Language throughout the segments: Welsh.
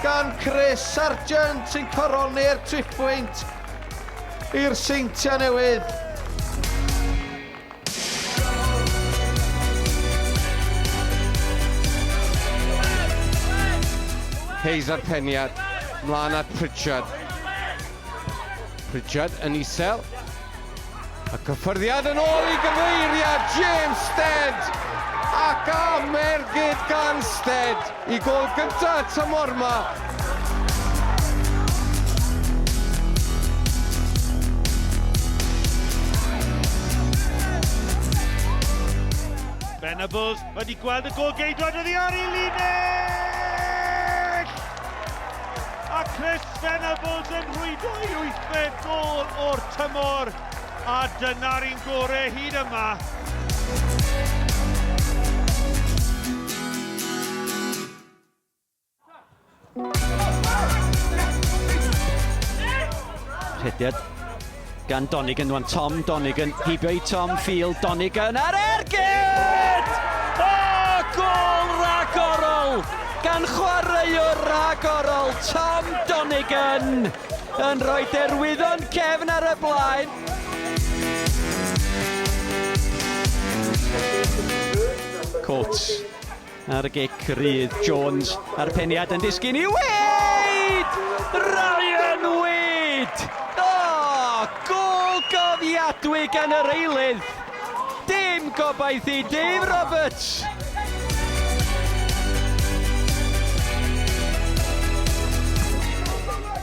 gan Chris Sargent sy'n coroni'r tripwynt i'r Seintiau Newydd. Hayes ar peniad, mlaen at Pritchard. Pritchard yn isel. A cyffyrddiad yn ôl i gyfeiriad James Stead. Ac amergyd gan Stead i gol gyntaf tymor yma. Venables wedi gweld y gol geidwad oddi ar ei linell! A Chris Venables yn rhwydo i 8th gol o'r tymor. A dyna'r un gorau hyd yma. Rhediad gan Donegan, wan Tom Donegan, heibio i Tom Field, Donegan ar ergyd! O, gol ragorol gan chwaraewr ragorol Tom Donegan yn rhoi Derwyddon Cefn ar y blaen. Coates ar y gic, Rydd Jones ar peniad yn disgyn i Wyd! Ryan Wyd! Gol gofiadwy gan yr eilydd. Dim gobaith i Dave Roberts.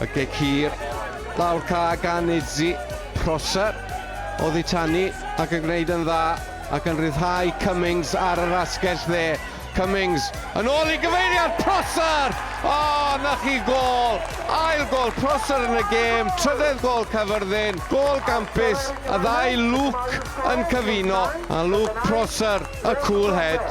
Y gic hir, lawr ca gan Izzy, Prosser, oddi tannu ac yn gwneud yn dda ac yn rhyddhau Cummings ar yr asgell dde. Cummings yn ôl i gyfeiriad Prosser! O, na chi gol! Ail gol Prosser yn y gêm, trydydd gol Caerfyrddin, gol gampus, a ddau Luke yn cyfuno, a Luke Prosser, y cool head.